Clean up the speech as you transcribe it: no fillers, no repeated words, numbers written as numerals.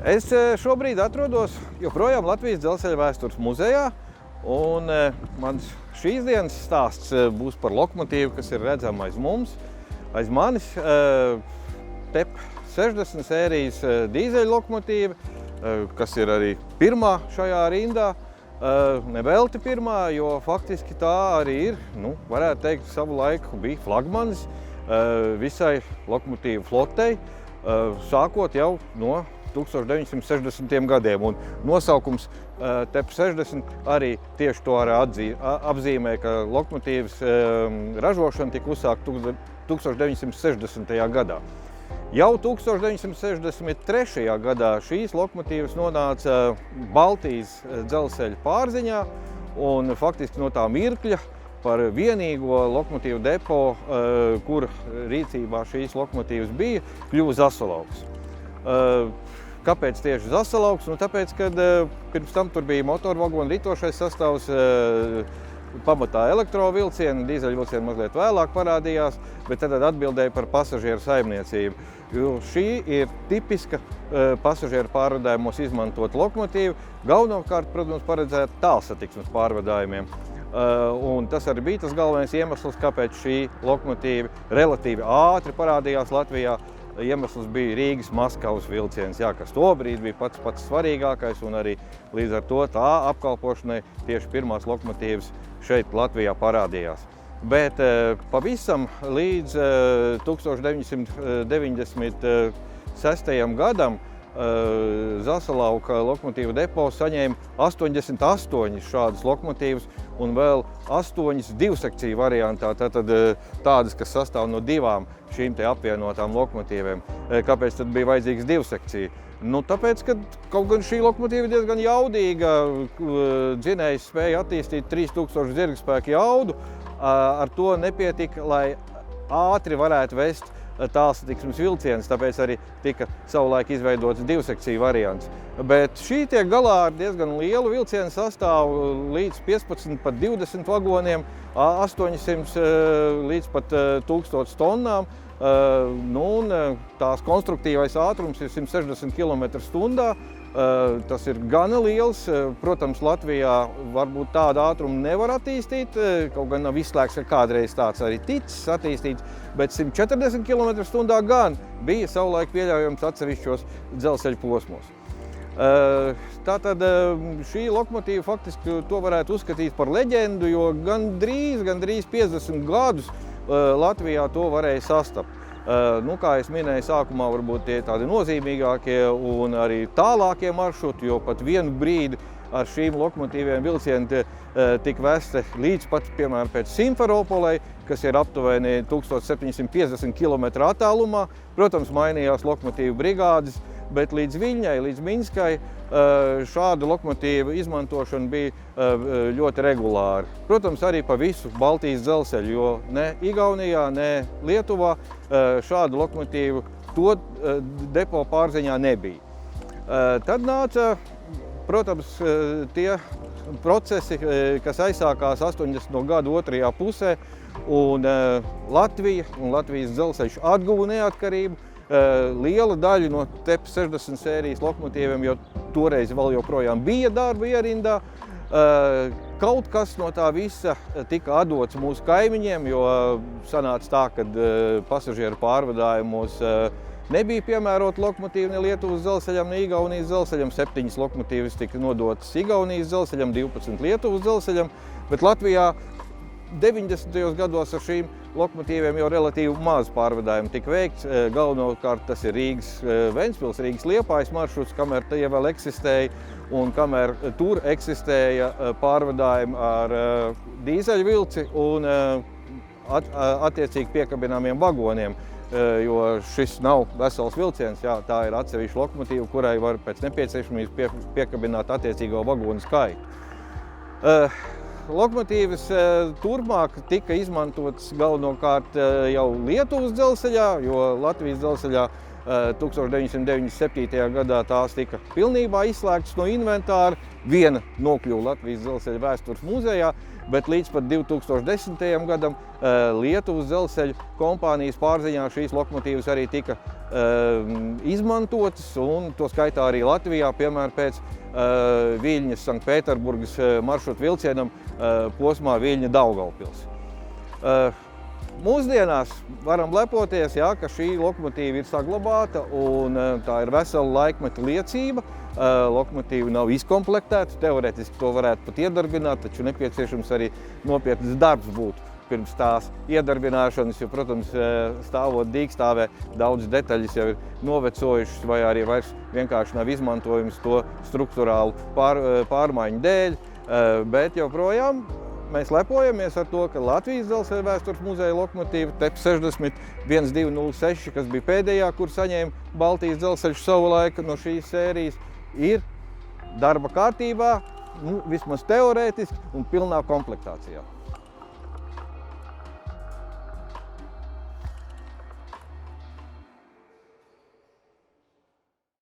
Es šobrīd atrodos joprojām Latvijas dzelzceļa vēstures muzejā, un mans šīs dienas stāsts būs par lokomotīvu, kas ir redzama aiz mums. Aiz manis TEP 60 sērijas dīzeļu lokomotīva, kas ir arī pirmā šajā rindā. Nevelti pirmā, jo faktiski tā arī ir, varētu teikt, savu laiku bija flagmanis visai lokomotīvu flotei, sākot jau no 1960. gadiem. Un nosaukums TEP 60 arī tieši to arī apzīmē, ka lokomotīvas ražošana tika uzsākta 1960. gadā. Jau 1963. gadā šīs lokomotīvas nonāca Baltijas dzelzceļa pārziņā, un faktiski no tā mirkļa par vienīgo lokomotīvu depo, kur rīcībā šīs lokomotīvas bija, kļuva Zasalauks. Kāpēc tieši Zasalauks? Tāpēc, kad pirms tam tur bija motorvagonu ritošais sastāvs, pamatā elektrovilcieni, dīzeļvilcieni mazliet vēlāk parādījās, bet tad atbildēja par pasažieru saimniecību. Jo šī ir tipiska pasažieru pārvadājumos izmantot lokomotīvu, galvenokārt, protams, paredzēta tālsatiksmes pārvadājumiem. Un tas arī bija tas galvenais iemesls, kāpēc šī lokomotīva relatīvi ātri parādījās Latvijā. Iemesls bija Rīgas-Maskavas vilciens, kas tobrīd bija pats svarīgākais, un arī līdz ar to tā apkalpošanai tieši pirmās lokomotīvas šeit Latvijā parādījās. Bet pavisam līdz 1996. gadam Zasalauka lokomotīvu depo saņēma 88 šādas lokomotīvas un vēl 8 divsekciju variantā, tādas, kas sastāv no divām šīm te apvienotām lokomotīvēm. Kāpēc tad bija vajadzīgs divsekcija? Tāpēc, ka kaut gan šī lokomotīva ir diezgan jaudīga, dzinējs spēja attīstīt 3000 zirgspēku jaudu, ar to nepietika, lai ātri varētu vest tālsatiksmes vilciens, tāpēc arī tika savulaik izveidots divsekciju variants. Bet šī tiek galā ar diezgan lielu vilcienu sastāvu līdz 15 pat 20 vagoniem, 800 līdz pat 1000 tonnām. Tās konstruktīvais ātrums ir 160 km/h. Tas ir gana liels. Protams, Latvijā varbūt tādu ātrumu nevar attīstīt, kaut gan nav izslēgts, ka kādreiz tāds arī ticis attīstīts, bet 140 km/h gan bija savulaik pieļaujams atsevišķos dzelzceļa posmos. Tātad šī lokomotīva faktiski to varētu uzskatīt par leģendu, jo gandrīz 50 gadus Latvijā to varēja sastapt. Kā es minēju sākumā, varbūt tie tādi nozīmīgākie un arī tālākie maršruti, jo pat vienu brīdi ar šīm lokomotīviem vilcieni tika vesti līdz pat, piemēram, pēc Simferopolei, kas ir aptuveni 1750 km attālumā. Protams, mainījās lokomotīvu brigādes, bet līdz Viļņai, līdz Minskai šādu lokomotīvu izmantošana bija ļoti regulāra. Protams, arī pa visu Baltijas dzelzceļu, jo ne Igaunijā, ne Lietuvā šādu lokomotīvu to depo pārziņā nebija. Tad nāca, protams, tie procesi, kas aizsākās 80. gadu otrajā pusē, un Latvija un Latvijas dzelzceļš atguva neatkarību. Liela daļa no TEP 60 sērijas lokomotīviem jau toreiz vēl joprojām bija darba ierindā. Kaut kas no tā visa tika atdots mūsu kaimiņiem, jo sanāca tā, ka pasažieru pārvadājumos nebija piemērota lokomotīva ne Lietuvas dzelzceļam, ne Igaunijas dzelzceļam. 7 lokomotīvas tika nodotas Igaunijas dzelzceļam, 12 Lietuvas dzelzceļam, bet Latvijā 90. gados ar šīm lokomotīviem jau relatīvi maz pārvadājumu tika veikts. Galvenokārt tas ir Rīgas-Ventspils, Rīgas-Liepājas maršruts, kamēr tie vēl eksistēja un kamēr tur eksistēja pārvadājumi ar dīzeļvilci un attiecīgi piekabināmiem vagoniem, jo šis nav vesels vilciens, tā ir atsevišķa lokomotīva, kurai var pēc nepieciešamības piekabināt attiecīgo vagonu skaitu. Lokomotīvas turpmāk tika izmantotas galvenokārt jau Lietuvas dzelzceļā, jo Latvijas dzelzceļā 1997. gadā tās tika pilnībā izslēgtas no inventāra. Viena nokļuva Latvijas dzelzceļa vēstures muzejā, bet līdz pat 2010. Gadam Lietuvas dzelzceļa kompānijas pārziņā šīs lokomotīvas arī tika izmantotas, un to skaitā arī Latvijā, piemēram, pēc Viļņas Sanktpēterburgas maršrutu vilcienam posmā Viļņa-Daugavpils. Mūsdienās varam lepoties, ka šī lokomotīva ir saglabāta, un tā ir vesela laikmeta liecība. Lokomotīva nav izkomplektēta, teorētiski to varētu pat iedarbināt, taču nepieciešams arī nopietnas darbs būtu pirms tās iedarbināšanas, jo, protams, stāvot dīkstāvē, daudz detaļas jau ir novecojušas vai arī vairs vienkārši nav izmantojums to struktūrālu pārmaiņu dēļ, bet joprojām mēs lepojamies ar to, ka Latvijas dzelzceļa vēstures muzeja lokomotīva TEP 60 1206, kas bija pēdējā, kur saņēma Baltijas dzelzceļš savulaika no šīs sērijas, ir darba kārtībā, vismaz teorētiski un pilnā komplektācijā.